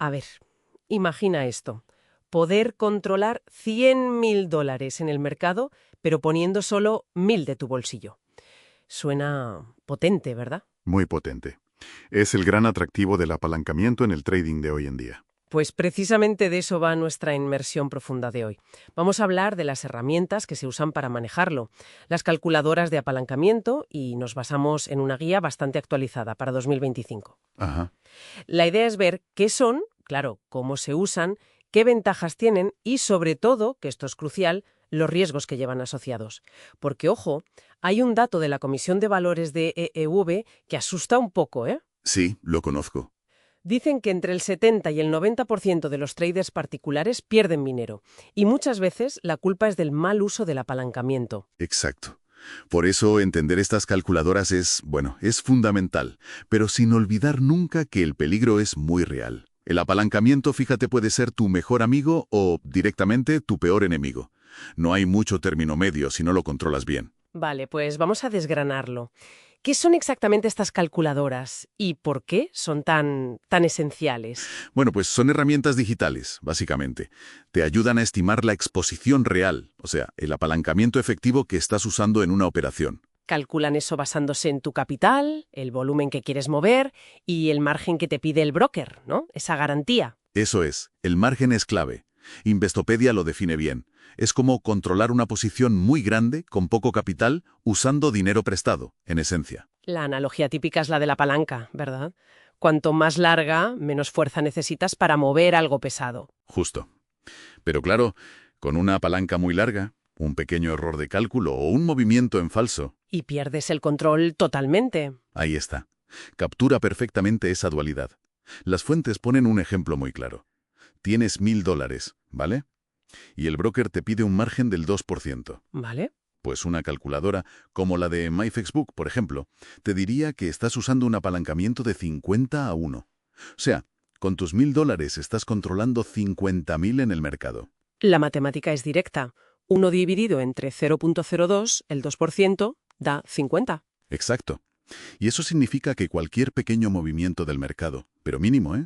A ver, imagina esto. Poder controlar $100.000 en el mercado, pero poniendo solo 1.000 de tu bolsillo. Suena potente, ¿verdad? Muy potente. Es el gran atractivo del apalancamiento en el trading de hoy en día. Pues precisamente de eso va nuestra inmersión profunda de hoy. Vamos a hablar de las herramientas que se usan para manejarlo, las calculadoras de apalancamiento, y nos basamos en una guía bastante actualizada para 2025. Ajá. La idea es ver qué son, claro, cómo se usan, qué ventajas tienen y, sobre todo, que esto es crucial, los riesgos que llevan asociados. Porque, ojo, hay un dato de la Comisión de Valores de EEV que asusta un poco, ¿eh? Sí, lo conozco. Dicen que entre el 70 y el 90% de los traders particulares pierden dinero, y muchas veces la culpa es del mal uso del apalancamiento. Exacto. Por eso entender estas calculadoras es fundamental, pero sin olvidar nunca que el peligro es muy real. El apalancamiento, fíjate, puede ser tu mejor amigo o, directamente, tu peor enemigo. No hay mucho término medio si no lo controlas bien. Vale, pues vamos a desgranarlo. ¿Qué son exactamente estas calculadoras y por qué son tan esenciales? Bueno, pues son herramientas digitales, básicamente. Te ayudan a estimar la exposición real, o sea, el apalancamiento efectivo que estás usando en una operación. Calculan eso basándose en tu capital, el volumen que quieres mover y el margen que te pide el broker, ¿no? Esa garantía. Eso es, el margen es clave. Investopedia lo define bien. Es como controlar una posición muy grande con poco capital usando dinero prestado, en esencia. La analogía típica es la de la palanca, ¿verdad? Cuanto más larga, menos fuerza necesitas para mover algo pesado. Justo. Pero claro, con una palanca muy larga, un pequeño error de cálculo o un movimiento en falso, Y pierdes el control totalmente. ahí está. Captura perfectamente esa dualidad. Las fuentes ponen un ejemplo muy claro. Tienes $1.000, ¿vale? Y el broker te pide un margen del 2%. ¿Vale? Pues una calculadora, como la de MyFXBook, por ejemplo, te diría que estás usando un apalancamiento de 50-1. O sea, con tus $1.000 estás controlando 50.000 en el mercado. La matemática es directa. 1 dividido entre 0,02, el 2%, da 50. Exacto. Y eso significa que cualquier pequeño movimiento del mercado, pero mínimo,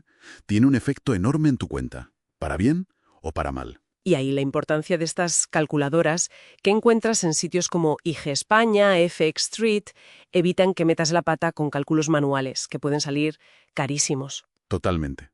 tiene un efecto enorme en tu cuenta, para bien o para mal. Y ahí la importancia de estas calculadoras que encuentras en sitios como IG España, FX Street, evitan que metas la pata con cálculos manuales, que pueden salir carísimos. Totalmente.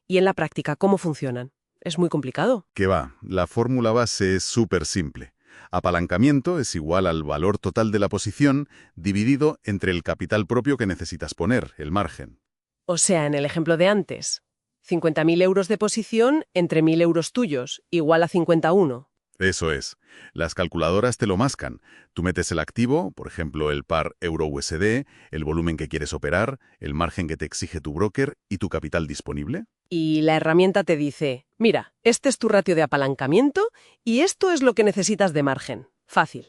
Y en la práctica, ¿cómo funcionan? Es muy complicado. ¿Qué va? La fórmula base es súper simple. Apalancamiento es igual al valor total de la posición dividido entre el capital propio que necesitas poner, el margen. O sea, en el ejemplo de antes, 50.000 euros de posición entre 1.000 euros tuyos, igual a 51. Eso es. Las calculadoras te lo mascan. Tú metes el activo, por ejemplo, el par euro-USD, el volumen que quieres operar, el margen que te exige tu broker y tu capital disponible. Y la herramienta te dice, mira, este es tu ratio de apalancamiento y esto es lo que necesitas de margen. Fácil.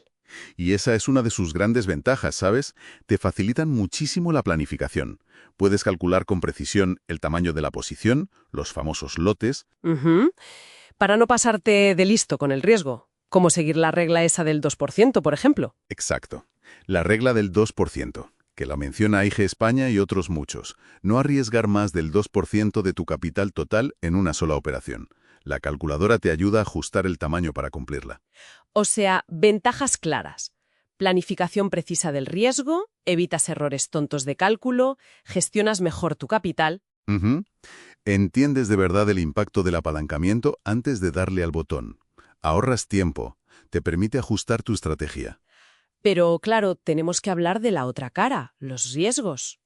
Y esa es una de sus grandes ventajas, ¿sabes? Te facilitan muchísimo la planificación. Puedes calcular con precisión el tamaño de la posición, los famosos lotes. Ujú. Para no pasarte de listo con el riesgo. Como seguir la regla esa del 2%, por ejemplo. Exacto. La regla del 2%, que la menciona IG España y otros muchos. No arriesgar más del 2% de tu capital total en una sola operación. La calculadora te ayuda a ajustar el tamaño para cumplirla. O sea, ventajas claras. Planificación precisa del riesgo, evitas errores tontos de cálculo, gestionas mejor tu capital. Ujú. Entiendes de verdad el impacto del apalancamiento antes de darle al botón. Ahorras tiempo. Te permite ajustar tu estrategia. Pero, claro, tenemos que hablar de la otra cara, los riesgos.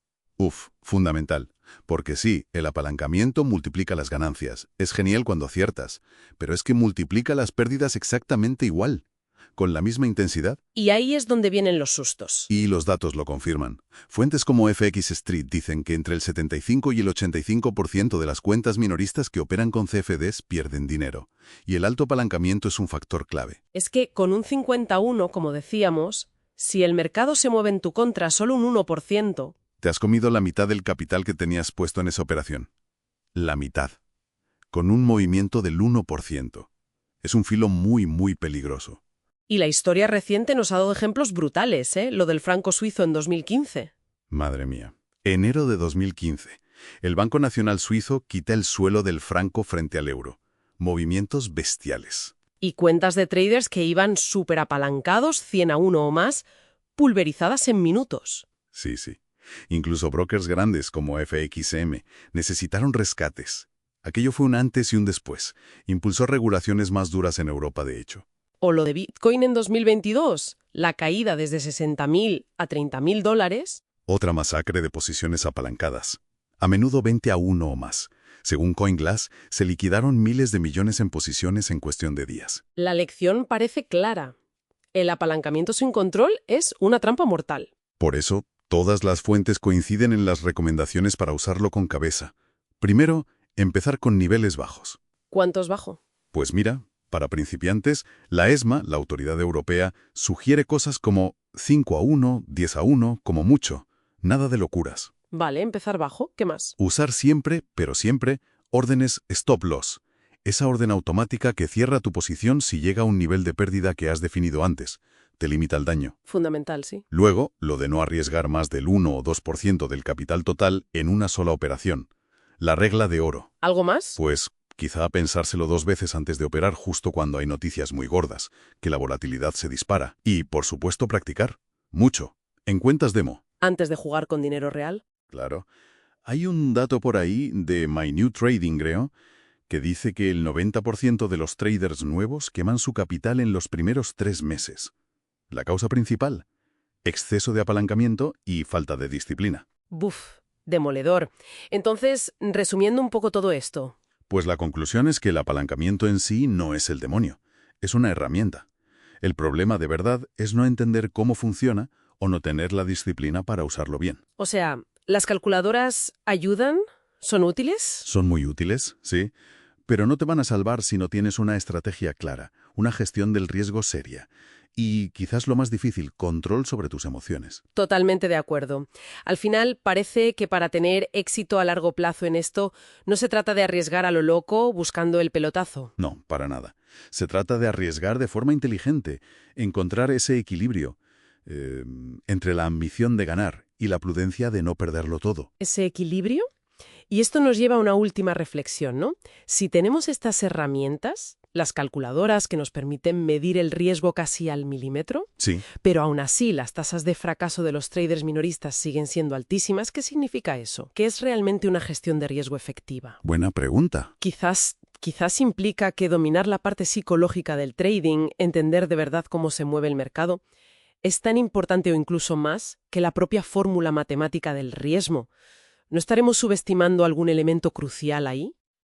Fundamental. Porque sí, el apalancamiento multiplica las ganancias. Es genial cuando aciertas. Pero es que multiplica las pérdidas exactamente igual. Con la misma intensidad. Y ahí es donde vienen los sustos. Y los datos lo confirman. Fuentes como FX Street dicen que entre el 75 y el 85% de las cuentas minoristas que operan con CFDs pierden dinero. Y el alto apalancamiento es un factor clave. Es que con un 51, como decíamos, si el mercado se mueve en tu contra solo un 1%, Te has comido la mitad del capital que tenías puesto en esa operación. La mitad. Con un movimiento del 1%. Es un filo muy, muy peligroso. y la historia reciente nos ha dado ejemplos brutales, ¿eh? Lo del franco suizo en 2015. Madre mía. Enero de 2015. El Banco Nacional Suizo quita el suelo del franco frente al euro. Movimientos bestiales. Y cuentas de traders que iban súper apalancados, 100 a 1 o más, pulverizadas en minutos. Sí, sí. Incluso brokers grandes como FXM necesitaron rescates. Aquello fue un antes y un después. Impulsó regulaciones más duras en Europa, de hecho. O lo de Bitcoin en 2022, la caída desde 60.000 a 30.000 dólares. Otra masacre de posiciones apalancadas. A menudo 20 a 1 o más. Según CoinGlass, se liquidaron miles de millones en posiciones en cuestión de días. La lección parece clara. El apalancamiento sin control es una trampa mortal. Por eso, todas las fuentes coinciden en las recomendaciones para usarlo con cabeza. Primero, empezar con niveles bajos. ¿Cuántos bajo? Pues mira, para principiantes, la ESMA, la autoridad europea, sugiere cosas como 5 a 1, 10 a 1, como mucho. Nada de locuras. Vale, empezar bajo. ¿Qué más? Usar siempre, pero siempre, órdenes stop loss. Esa orden automática que cierra tu posición si llega a un nivel de pérdida que has definido antes. Te limita el daño. Fundamental, sí. Luego, lo de no arriesgar más del 1 o 2% del capital total en una sola operación. La regla de oro. ¿Algo más? Pues quizá pensárselo 2 veces antes de operar justo cuando hay noticias muy gordas, que la volatilidad se dispara. Y, por supuesto, practicar. Mucho. En cuentas demo. ¿Antes de jugar con dinero real? Claro. Hay un dato por ahí de My New Trading, creo, que dice que el 90% de los traders nuevos queman su capital en los primeros 3 meses. La causa principal, exceso de apalancamiento y falta de disciplina. Buf, demoledor. Entonces, resumiendo un poco todo esto. Pues la conclusión es que el apalancamiento en sí no es el demonio, es una herramienta. El problema de verdad es no entender cómo funciona o no tener la disciplina para usarlo bien. O sea, ¿las calculadoras ayudan? ¿Son útiles? Son muy útiles, sí, pero no te van a salvar si no tienes una estrategia clara, una gestión del riesgo seria y, quizás lo más difícil, control sobre tus emociones. Totalmente de acuerdo. Al final, parece que para tener éxito a largo plazo en esto, no se trata de arriesgar a lo loco buscando el pelotazo. No, para nada. Se trata de arriesgar de forma inteligente, encontrar ese equilibrio entre la ambición de ganar y la prudencia de no perderlo todo. ¿Ese equilibrio? Y esto nos lleva a una última reflexión, ¿no? Si tenemos estas herramientas, las calculadoras que nos permiten medir el riesgo casi al milímetro, Sí. pero aún así las tasas de fracaso de los traders minoristas siguen siendo altísimas, ¿qué significa eso? ¿Qué es realmente una gestión de riesgo efectiva? Buena pregunta. Quizás implica que dominar la parte psicológica del trading, entender de verdad cómo se mueve el mercado, es tan importante o incluso más que la propia fórmula matemática del riesgo. ¿No estaremos subestimando algún elemento crucial ahí?